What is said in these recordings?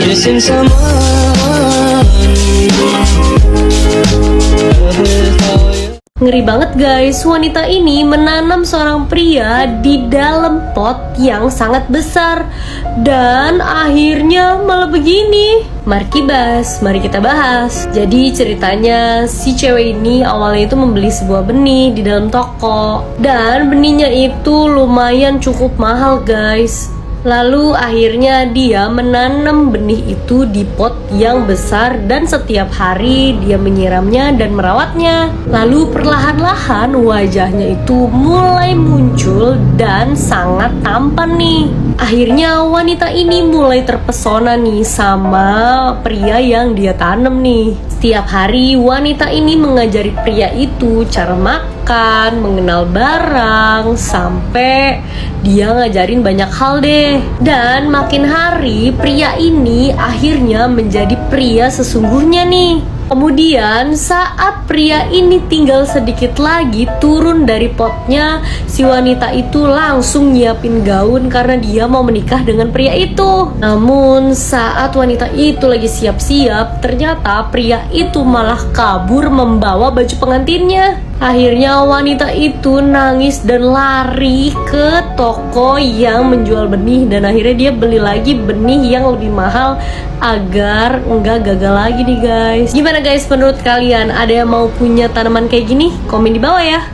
missing someone. Ngeri banget guys, wanita ini menanam seorang pria di dalam pot yang sangat besar. Dan akhirnya malah begini. Mari kita bahas. Jadi ceritanya si cewek ini awalnya itu membeli sebuah benih di dalam toko. Dan benihnya itu lumayan cukup mahal guys. Lalu akhirnya dia menanam benih itu di pot yang besar dan setiap hari dia menyiramnya dan merawatnya. Lalu perlahan-lahan wajahnya itu mulai muncul dan sangat tampan nih. Akhirnya wanita ini mulai terpesona nih sama pria yang dia tanam nih. Setiap hari wanita ini mengajari pria itu cara makan, mengenal barang, sampai dia ngajarin banyak hal deh. Dan makin hari pria ini akhirnya menjadi pria sesungguhnya nih. Kemudian saat pria ini tinggal sedikit lagi turun dari potnya, si wanita itu langsung nyiapin gaun karena dia mau menikah dengan pria itu. Namun saat wanita itu lagi siap-siap, ternyata pria itu malah kabur membawa baju pengantinnya. Akhirnya wanita itu nangis dan lari ke toko yang menjual benih. Dan akhirnya dia beli lagi benih yang lebih mahal agar enggak gagal lagi nih guys. Gimana guys menurut kalian? Ada yang mau punya tanaman kayak gini? Komen di bawah ya.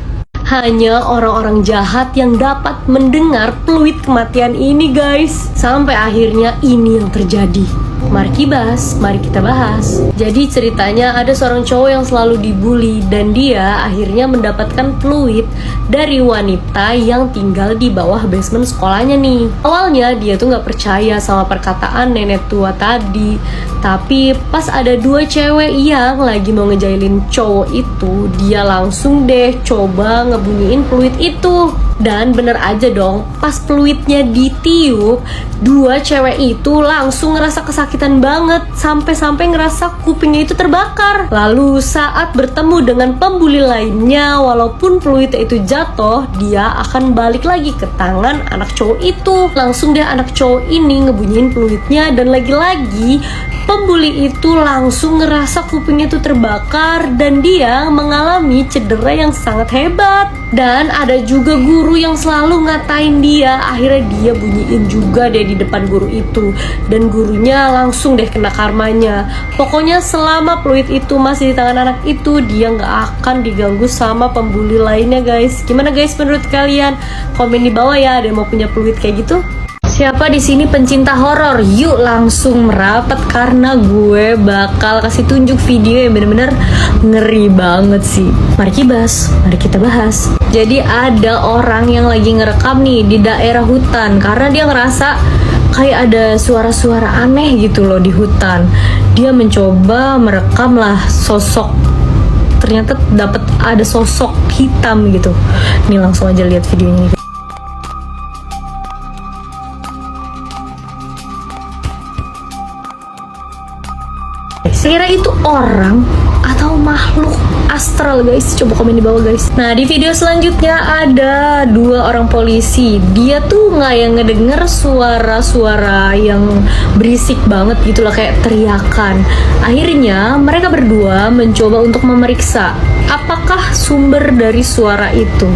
Hanya orang-orang jahat yang dapat mendengar peluit kematian ini guys. Sampai akhirnya ini yang terjadi. Mari kita bahas. Jadi ceritanya ada seorang cowok yang selalu dibully dan dia akhirnya mendapatkan fluid dari wanita yang tinggal di bawah basement sekolahnya nih. Awalnya dia tuh nggak percaya sama perkataan nenek tua tadi, tapi pas ada dua cewek yang lagi mau ngejailin cowok itu, dia langsung deh coba ngebunyiin fluid itu. Dan bener aja dong, pas fluidnya ditiup, dua cewek itu langsung ngerasa kesakitan banget, sampai-sampai ngerasa kupingnya itu terbakar. Lalu saat bertemu dengan pembuli lainnya, walaupun fluidnya itu jatuh, dia akan balik lagi ke tangan anak cowok itu. Langsung deh anak cowok ini ngebunyiin fluidnya, dan lagi-lagi pembuli itu langsung ngerasa kupingnya itu terbakar dan dia mengalami cedera yang sangat hebat. Dan ada juga guru yang selalu ngatain dia, akhirnya dia bunyiin juga deh di depan guru itu, dan gurunya langsung deh kena karmanya. Pokoknya selama fluid itu masih di tangan anak itu, dia nggak akan diganggu sama pembuli lainnya guys. Gimana guys menurut kalian? Komen di bawah ya, ada yang mau punya fluid kayak gitu? Siapa di sini pencinta horor? Yuk langsung merapat karena gue bakal kasih tunjuk video yang bener-bener ngeri banget sih. Mari kita bahas. Jadi ada orang yang lagi ngerekam nih di daerah hutan karena dia ngerasa kayak ada suara-suara aneh gitu loh di hutan. Dia mencoba merekam lah sosok. Ternyata dapat ada sosok hitam gitu. Nih langsung aja lihat videonya. Kira itu orang atau makhluk astral guys? Coba komen di bawah guys. Nah di video selanjutnya ada dua orang polisi. Dia tuh nggak yang ngedenger suara-suara yang berisik banget gitu lah, kayak teriakan. Akhirnya mereka berdua mencoba untuk memeriksa apakah sumber dari suara itu.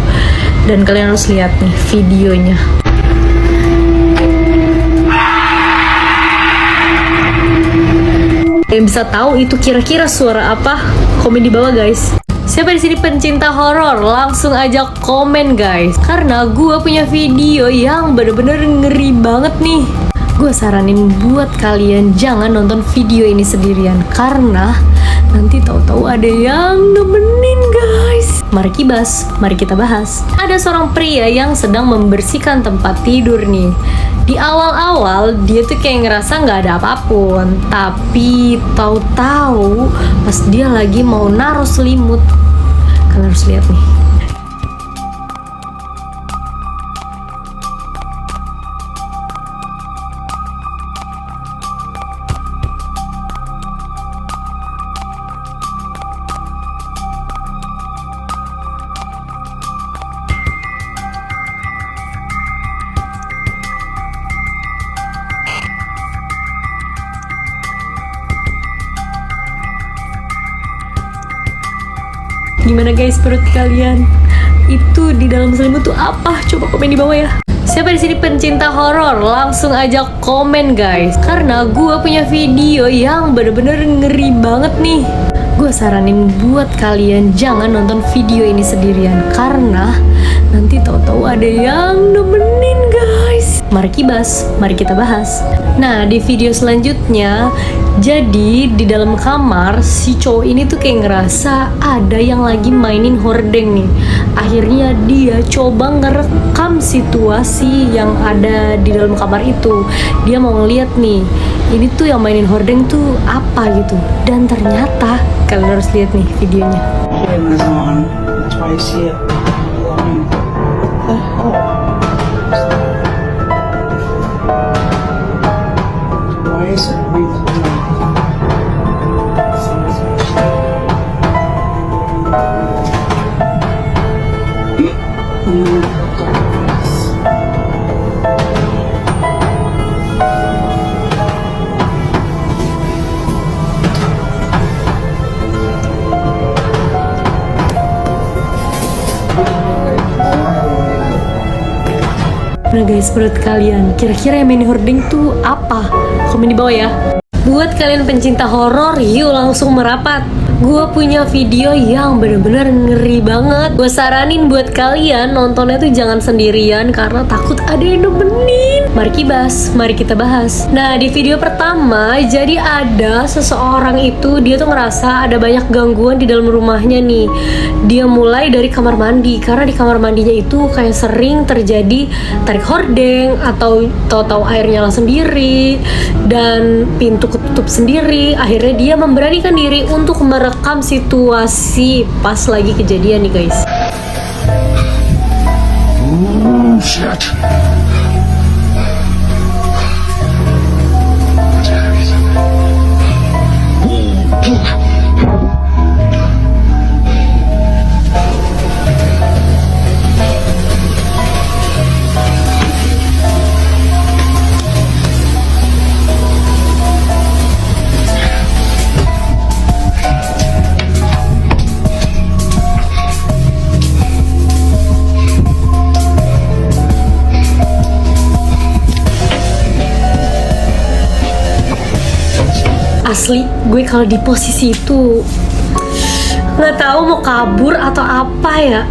Dan kalian harus lihat nih videonya. Yang bisa tahu itu kira-kira suara apa? Komen di bawah guys. Siapa di sini pencinta horor? Langsung aja komen guys. Karena gue punya video yang bener-bener ngeri banget nih. Gue saranin buat kalian jangan nonton video ini sendirian karena nanti tahu-tahu ada yang nemenin guys. Mari kita bahas. Ada seorang pria yang sedang membersihkan tempat tidur nih. Di awal-awal dia tuh kayak ngerasa nggak ada apapun, tapi tahu-tahu pas dia lagi mau naruh selimut, kalian harus lihat nih. Gimana guys perut kalian? Itu di dalam selimut tuh apa? Coba komen di bawah ya. Siapa di sini pencinta horor? Langsung aja komen guys. Karena gue punya video yang bener-bener ngeri banget nih. Gue saranin buat kalian jangan nonton video ini sendirian, karena nanti tahu-tahu ada yang nemenin guys. Mari kibas, mari kita bahas. Nah, di video selanjutnya, jadi di dalam kamar si cowok ini tuh kayak ngerasa ada yang lagi mainin hordeng nih. Akhirnya dia coba ngerekam situasi yang ada di dalam kamar itu. Dia mau ngeliat nih, ini tuh yang mainin hordeng tuh apa gitu. Dan ternyata kalian harus lihat nih videonya. Flame is on. That's why you see it glowing. What the hell? Why is it recording? Nah guys, menurut kalian kira-kira yang main hordeng tuh apa? Komen di bawah ya. Buat kalian pencinta horor, yuk langsung merapat. Gue punya video yang bener-bener ngeri banget. Gue saranin buat kalian nontonnya tuh jangan sendirian, karena takut ada yang nemenin. Mari kibas, mari kita bahas. Nah, di video pertama, jadi ada seseorang itu, dia tuh ngerasa ada banyak gangguan di dalam rumahnya nih. Dia mulai dari kamar mandi, karena di kamar mandinya itu kayak sering terjadi tarik hordeng, atau tahu-tahu air nyala sendiri, dan pintu ketutup sendiri. Akhirnya dia memberanikan diri untuk merekam situasi pas lagi kejadian nih guys. Oh, shit. Asli, gue kalau di posisi itu nggak tahu mau kabur atau apa ya.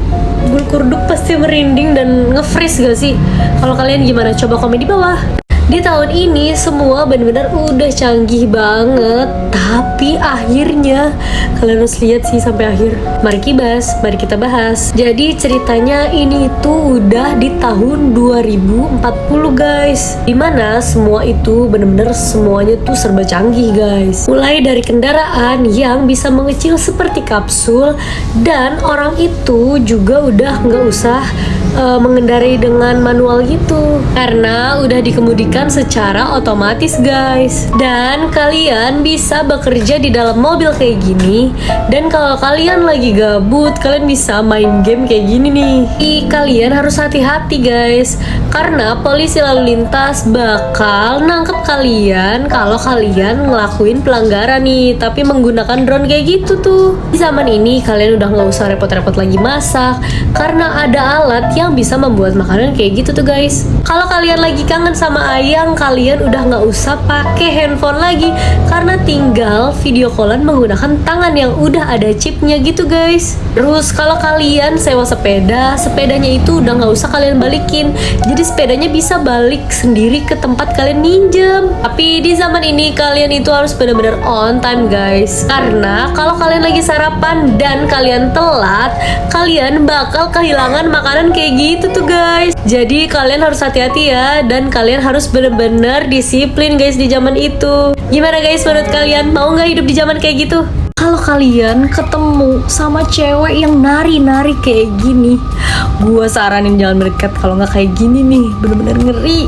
Bulu kuduk pasti merinding dan nge-freeze gak sih? Kalau kalian gimana? Coba komen di bawah. Di tahun ini semua benar-benar udah canggih banget, tapi akhirnya kalian harus lihat sih sampai akhir. Mari kibas, mari kita bahas. Jadi ceritanya ini tuh udah di tahun 2040 guys, dimana semua itu benar-benar semuanya tuh serba canggih guys. Mulai dari kendaraan yang bisa mengecil seperti kapsul, dan orang itu juga udah nggak usah mengendarai dengan manual gitu, karena udah dikemudikan secara otomatis guys. Dan kalian bisa bekerja di dalam mobil kayak gini, dan kalau kalian lagi gabut kalian bisa main game kayak gini nih. Kalian harus hati-hati guys, karena polisi lalu lintas bakal nangkep kalian kalau kalian ngelakuin pelanggaran nih, tapi menggunakan drone kayak gitu tuh. Di zaman ini kalian udah nggak usah repot-repot lagi masak, karena ada alat yang bisa membuat makanan kayak gitu tuh guys. Kalau kalian lagi kangen sama ayang, kalian udah nggak usah pakai handphone lagi, karena tinggal video callan menggunakan tangan yang udah ada chipnya gitu guys. Terus kalau kalian sewa sepeda, sepedanya itu udah nggak usah kalian balikin, jadi sepedanya bisa balik sendiri ke tempat kalian minjem. Tapi di zaman ini kalian itu harus benar-benar on time guys, karena kalau kalian lagi sarapan dan kalian telat, kalian bakal kehilangan makanan kayak gitu tuh guys. Jadi kalian harus hati-hati ya, dan kalian harus bener-bener disiplin guys di zaman itu. Gimana guys menurut kalian, mau nggak hidup di zaman kayak gitu? Kalau kalian ketemu sama cewek yang nari-nari kayak gini, gua saranin jangan mendekat. Kalau nggak kayak gini nih, bener-bener ngeri.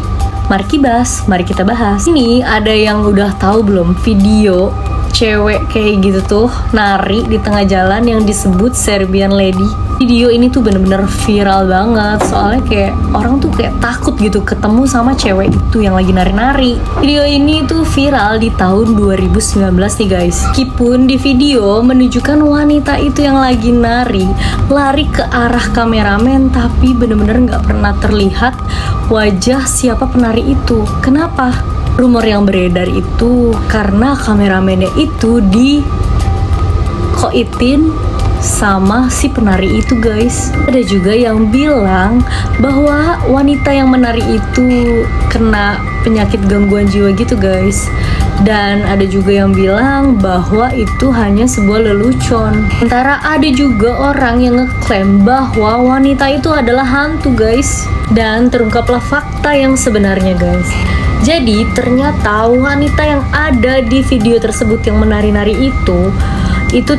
Mari kibas, mari kita bahas. Ini ada yang udah tahu belum video cewek kayak gitu tuh nari di tengah jalan yang disebut Serbian Lady? Video ini tuh bener-bener viral banget, soalnya kayak orang tuh kayak takut gitu ketemu sama cewek itu yang lagi nari-nari. Video ini tuh viral di tahun 2019 nih guys. Meskipun di video menunjukkan wanita itu yang lagi nari lari ke arah kameramen, tapi bener-bener nggak pernah terlihat wajah siapa penari itu. Kenapa? Rumor yang beredar itu karena kameramennya itu dikoitin sama si penari itu guys. Ada juga yang bilang bahwa wanita yang menari itu kena penyakit gangguan jiwa gitu guys. Dan ada juga yang bilang bahwa itu hanya sebuah lelucon. Sementara ada juga orang yang ngeklaim bahwa wanita itu adalah hantu guys. Dan terungkaplah fakta yang sebenarnya guys. Jadi ternyata wanita yang ada di video tersebut yang menari-nari itu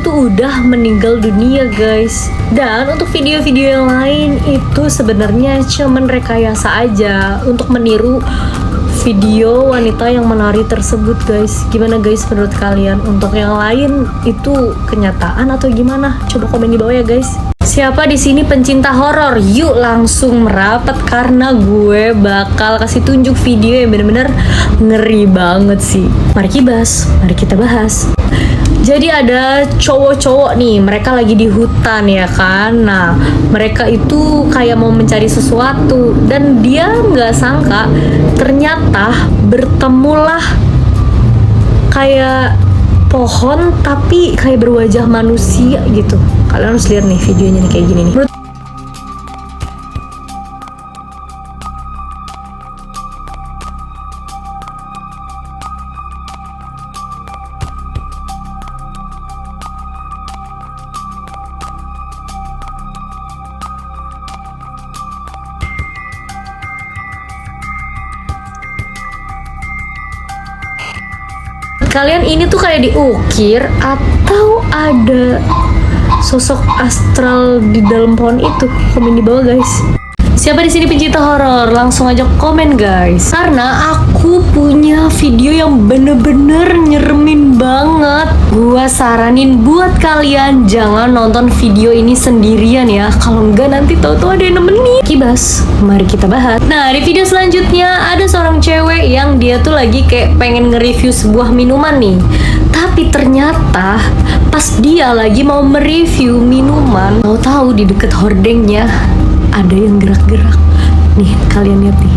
tuh udah meninggal dunia guys. Dan untuk video-video yang lain itu sebenarnya cuman rekayasa aja untuk meniru video wanita yang menari tersebut guys. Gimana guys menurut kalian? Untuk yang lain itu kenyataan atau gimana? Coba komen di bawah ya guys. Siapa di sini pencinta horor? Yuk langsung merapat karena gue bakal kasih tunjuk video yang bener-bener ngeri banget sih. Mari kita bahas. Jadi ada cowok-cowok nih, mereka lagi di hutan ya kan. Nah, mereka itu kayak mau mencari sesuatu dan dia nggak sangka ternyata bertemulah kayak pohon tapi kayak berwajah manusia gitu. Kalian harus lihat nih videonya nih kayak gini nih. Kalian ini tuh kayak diukir atau ada sosok astral di dalam pohon itu? Komen di bawah guys. Siapa di sini pencinta horor? Langsung aja komen guys. Karena aku punya video yang bener-bener nyeremin banget. Gua saranin buat kalian jangan nonton video ini sendirian ya. Kalau enggak nanti tahu-tahu ada yang nemenin. Kibas, mari kita bahas. Nah, di video selanjutnya ada seorang cewek yang dia tuh lagi kayak pengen nge-review sebuah minuman nih. Tapi ternyata pas dia lagi mau mereview minuman, tahu-tahu di deket hordengnya ada yang gerak-gerak. Nih, kalian lihat nih.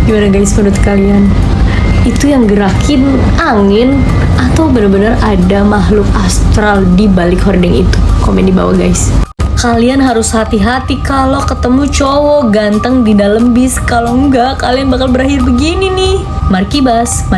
Gimana guys menurut kalian? Itu yang gerakin angin atau benar-benar ada makhluk astral di balik hordeng itu? Komen di bawah guys. Kalian harus hati-hati kalau ketemu cowok ganteng di dalam bis. Kalau enggak, kalian bakal berakhir begini nih. Mari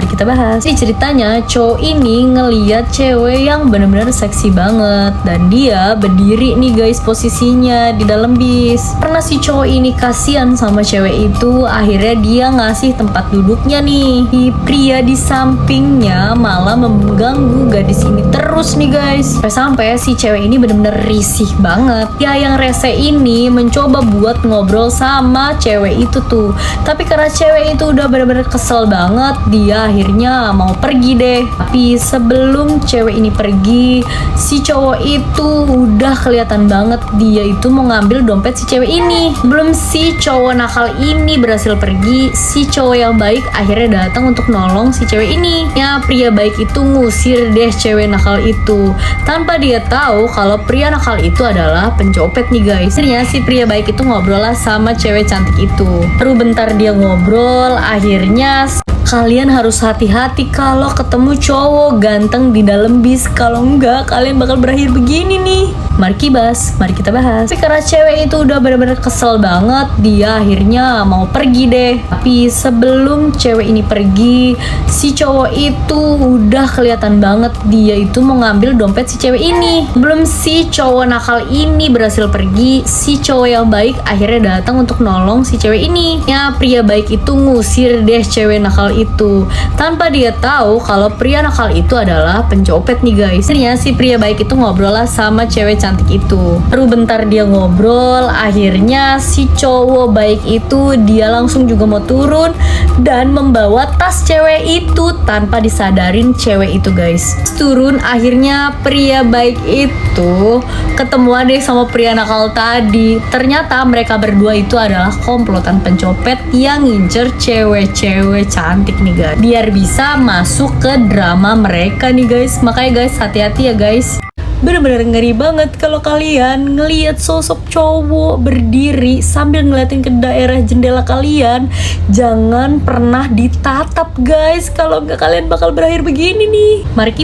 kita bahas. Ini ceritanya cowok ini ngeliat cewek yang benar-benar seksi banget dan dia berdiri nih guys posisinya di dalam bis. Karena si cowok ini kasihan sama cewek itu, akhirnya dia ngasih tempat duduknya nih. Si pria di sampingnya malah mengganggu gadis ini terus nih guys. Sampai si cewek ini benar-benar risih banget. Ya yang rese ini mencoba buat ngobrol sama cewek itu tuh. Tapi karena cewek itu udah benar-benar kesel banget, dia akhirnya mau pergi deh. Tapi sebelum cewek ini pergi, si cowok itu udah kelihatan banget dia itu mau ngambil dompet si cewek ini. Belum si cowok nakal ini berhasil pergi, si cowok yang baik akhirnya datang untuk nolong si cewek ini. Ya pria baik itu ngusir deh cewek nakal itu tanpa dia tahu kalau pria nakal itu adalah pencopet nih guys. Akhirnya si pria baik itu ngobrol lah sama cewek cantik itu. Baru bentar dia ngobrol, akhirnya kalian harus hati-hati kalau ketemu cowok ganteng di dalam bis. Kalau enggak, kalian bakal berakhir begini nih. Mari kita bahas. Tapi karena cewek itu udah bener-bener kesel banget, dia akhirnya mau pergi deh. Tapi sebelum cewek ini pergi, si cowok itu udah kelihatan banget dia itu mau ngambil dompet si cewek ini. Belum si cowok nakal ini berhasil pergi, si cowok yang baik akhirnya datang untuk nolong si cewek ini. Ya, pria baik itu ngusir deh cewek nakal itu tanpa dia tahu kalau pria nakal itu adalah pencopet nih guys. Akhirnya si pria baik itu ngobrol lah sama cewek cantik itu. Baru bentar dia ngobrol, akhirnya si cowok baik itu dia langsung juga mau turun dan membawa tas cewek itu tanpa disadarin cewek itu guys. Turun, akhirnya pria baik itu ketemuan deh sama pria nakal tadi. Ternyata mereka berdua itu adalah komplotan pencopet yang ngincer cewek-cewek cantik nih guys, biar bisa masuk ke drama mereka nih guys. Makanya guys, hati-hati ya guys. Bener-bener ngeri banget kalau kalian ngelihat sosok cowok berdiri sambil ngeliatin ke daerah jendela kalian. Jangan pernah ditatap guys, kalau nggak kalian bakal berakhir begini nih. Mari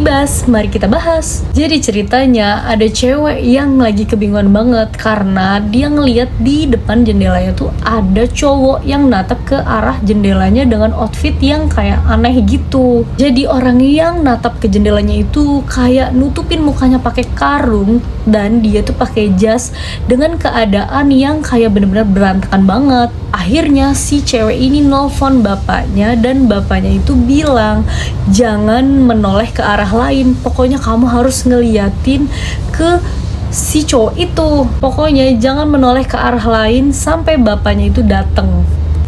kita bahas. Jadi ceritanya ada cewek yang lagi kebingungan banget karena dia ngeliat di depan jendelanya tuh ada cowok yang natap ke arah jendelanya dengan outfit yang kayak aneh gitu. Jadi orang yang natap ke jendelanya itu kayak nutupin mukanya pakai karung dan dia tuh pakai jas dengan keadaan yang kayak bener-bener berantakan banget. Akhirnya si cewek ini nelfon bapaknya dan bapaknya itu bilang jangan menoleh ke arah lain, pokoknya kamu harus ngeliatin ke si cowok itu, pokoknya jangan menoleh ke arah lain sampai bapaknya itu datang.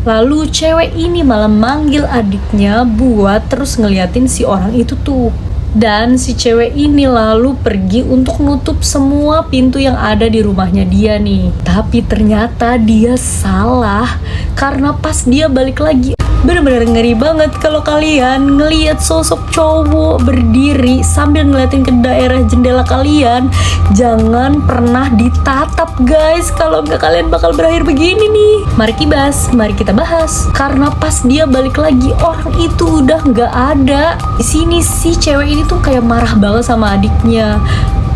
Lalu cewek ini malah manggil adiknya buat terus ngeliatin si orang itu tuh. Dan si cewek ini lalu pergi untuk nutup semua pintu yang ada di rumahnya dia nih. Tapi ternyata dia salah karena pas dia balik lagi, bener-bener ngeri banget kalau kalian ngelihat sosok cowok berdiri sambil ngeliatin ke daerah jendela kalian. Jangan pernah ditatap guys, kalau nggak kalian bakal berakhir begini nih. Mari kita bahas. Karena pas dia balik lagi, orang itu udah nggak ada. Di sini si cewek ini tuh kayak marah banget sama adiknya.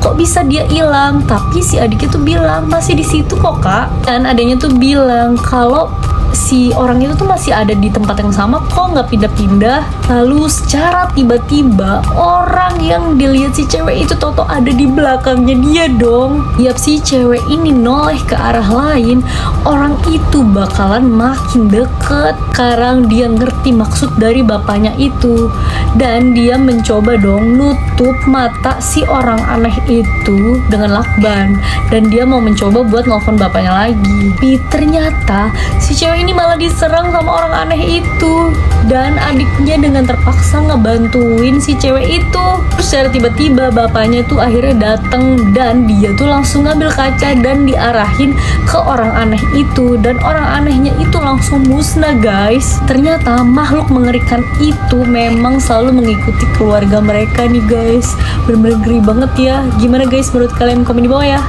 Kok bisa dia hilang? Tapi si adiknya tuh bilang masih di situ kok kak. Dan adiknya tuh bilang kalau si orang itu tuh masih ada di tempat yang sama kok, nggak pindah-pindah. Lalu secara tiba-tiba orang yang dilihat si cewek itu toto ada di belakangnya dia dong. Yap, si cewek ini noleh ke arah lain, orang itu bakalan makin deket. Sekarang dia ngerti maksud dari bapaknya itu dan dia mencoba dong nutup mata si orang aneh itu dengan lakban dan dia mau mencoba buat nelfon bapaknya lagi. Tapi ternyata si cewek ini malah diserang sama orang aneh itu dan adiknya dengan terpaksa ngebantuin si cewek itu. Terus secara tiba-tiba bapaknya tuh akhirnya datang dan dia tuh langsung ngambil kaca dan diarahin ke orang aneh itu dan orang anehnya itu langsung musnah guys. Ternyata makhluk mengerikan itu memang selalu mengikuti keluarga mereka nih guys. Bener-bener ngeri banget ya. Gimana guys menurut kalian? Komen di bawah ya.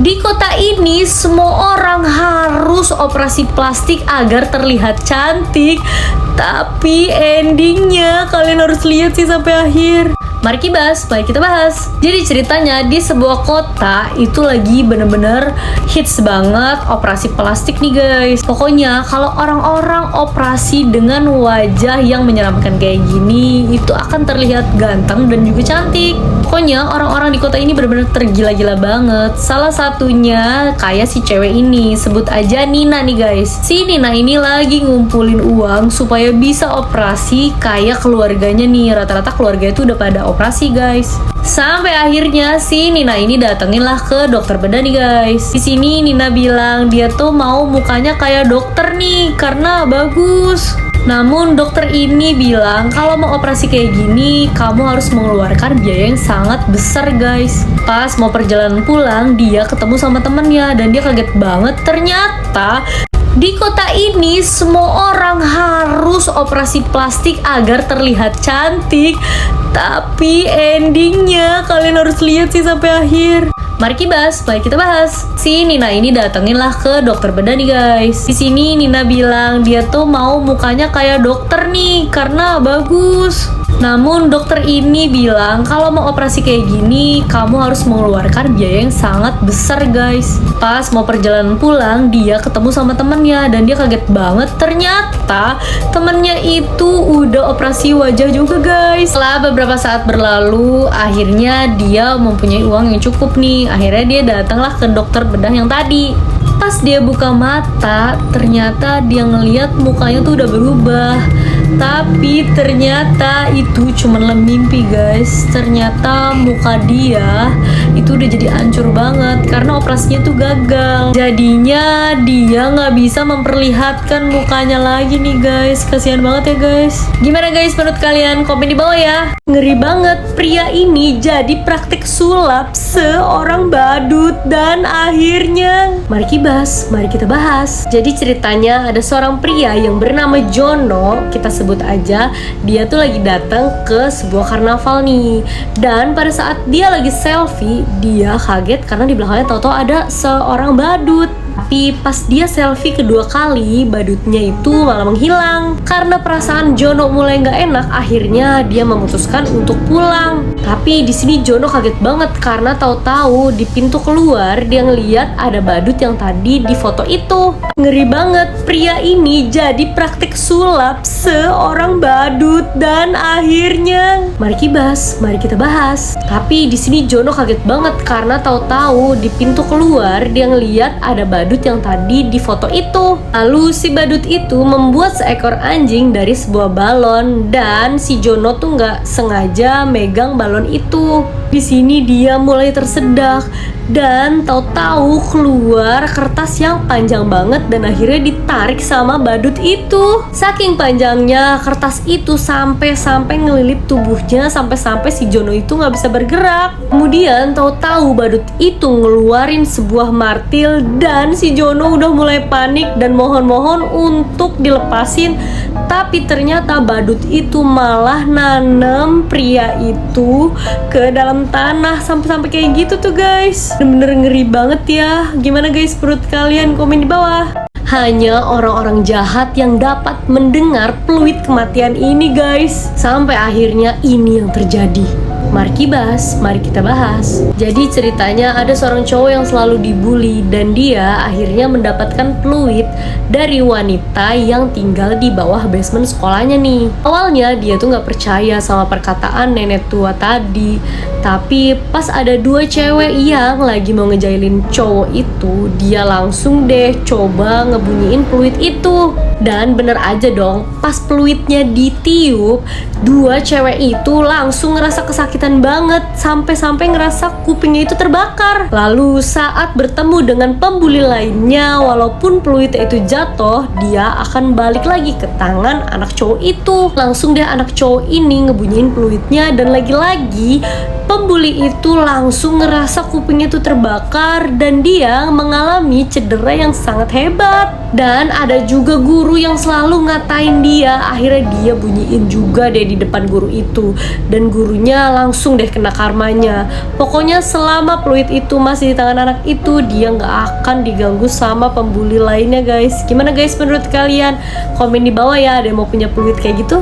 Di kota ini semua orang harus operasi plastik agar terlihat cantik. Tapi endingnya kalian harus lihat sih sampai akhir. Mari kita bahas. Jadi ceritanya di sebuah kota itu lagi bener-bener hits banget operasi plastik nih guys. Pokoknya kalau orang-orang operasi dengan wajah yang menyeramkan kayak gini, itu akan terlihat ganteng dan juga cantik. Pokoknya orang-orang di kota ini bener-bener tergila-gila banget. Salah satunya kayak si cewek ini, sebut aja Nina nih guys. Si Nina ini lagi ngumpulin uang supaya bisa operasi kayak keluarganya nih. Rata-rata keluarga itu udah pada operasi guys. Sampai akhirnya si Nina ini datengin lah ke dokter bedah nih guys. Di sini Nina bilang dia tuh mau mukanya kayak dokter nih karena bagus. Namun dokter ini bilang kalau mau operasi kayak gini kamu harus mengeluarkan biaya yang sangat besar guys. Pas mau perjalanan pulang dia ketemu sama temennya dan dia kaget banget. Ternyata di kota ini semua orang harus operasi plastik agar terlihat cantik. Tapi endingnya kalian harus lihat sih sampai akhir. Mari kita bahas. Si Nina ini datengin lah ke dokter bedah nih guys. Di sini Nina bilang dia tuh mau mukanya kayak dokter nih karena bagus. Namun dokter ini bilang kalau mau operasi kayak gini kamu harus mengeluarkan biaya yang sangat besar guys. Pas mau perjalanan pulang dia ketemu sama temennya dan dia kaget banget, ternyata temennya itu udah operasi wajah juga guys. Setelah beberapa saat berlalu akhirnya dia mempunyai uang yang cukup nih. Akhirnya dia datanglah ke dokter bedah yang tadi. Pas dia buka mata, ternyata dia ngeliat mukanya tuh udah berubah. Tapi ternyata itu cuma mimpi guys. Ternyata muka dia itu udah jadi hancur banget karena operasinya tuh gagal. Jadinya dia nggak bisa memperlihatkan mukanya lagi nih guys. Kasihan banget ya guys. Gimana guys menurut kalian? Komen di bawah ya. Ngeri banget, pria ini jadi praktik sulap seorang badut dan akhirnya mari kita bahas. Jadi ceritanya ada seorang pria yang bernama Jono, kita sebut aja, dia tuh lagi datang ke sebuah karnaval nih. Dan pada saat dia lagi selfie, dia kaget karena di belakangnya tahu-tahu ada seorang badut. Tapi pas dia selfie kedua kali, badutnya itu malah menghilang. Karena perasaan Jono mulai nggak enak, akhirnya dia memutuskan untuk pulang. Tapi di sini Jono kaget banget karena tahu-tahu di pintu keluar dia ngeliat ada badut yang tadi di foto itu. Ngeri banget, pria ini jadi praktik sulap seorang badut dan akhirnya mari kita bahas. Tapi di sini Jono kaget banget karena tahu-tahu di pintu keluar dia ngeliat ada badut yang tadi di foto itu. Lalu si badut itu membuat seekor anjing dari sebuah balon dan si Jono tuh nggak sengaja megang balon itu. Di sini dia mulai tersedak dan tahu-tahu keluar kertas yang panjang banget dan akhirnya ditarik sama badut itu. Saking panjangnya kertas itu sampai ngelilit tubuhnya, sampai si Jono itu nggak bisa bergerak. Kemudian tahu-tahu badut itu ngeluarin sebuah martil dan si Jono udah mulai panik dan mohon-mohon untuk dilepasin. Tapi ternyata badut itu malah nanem pria itu ke dalam tanah sampai kayak gitu tuh guys. Bener-bener ngeri banget ya. Gimana guys menurut kalian? Komen di bawah. Hanya orang-orang jahat yang dapat mendengar peluit kematian ini guys. Sampai akhirnya ini yang terjadi. Mari kita bahas. Jadi ceritanya ada seorang cowok yang selalu dibully dan dia akhirnya mendapatkan peluit dari wanita yang tinggal di bawah basement sekolahnya nih. Awalnya dia tuh nggak percaya sama perkataan nenek tua tadi. Tapi pas ada dua cewek yang lagi mau ngejailin cowok itu, dia langsung deh coba ngebunyiin peluit itu. Dan bener aja dong, pas peluitnya ditiup, dua cewek itu langsung ngerasa kesakitan banget sampai ngerasa kupingnya itu terbakar. Lalu saat bertemu dengan pembuli lainnya, walaupun peluitnya itu jatuh, dia akan balik lagi ke tangan anak cowok itu. Langsung deh anak cowok ini ngebunyiin peluitnya dan lagi-lagi pembuli itu langsung ngerasa kupingnya itu terbakar dan dia mengalami cedera yang sangat hebat. Dan ada juga guru yang selalu ngatain dia, akhirnya dia bunyiin juga deh di depan guru itu dan gurunya langsung deh kena karmanya. Pokoknya selama peluit itu masih di tangan anak itu, dia nggak akan diganggu sama pembuli lainnya guys. Gimana guys menurut kalian? Komen di bawah ya, ada yang mau punya peluit kayak gitu?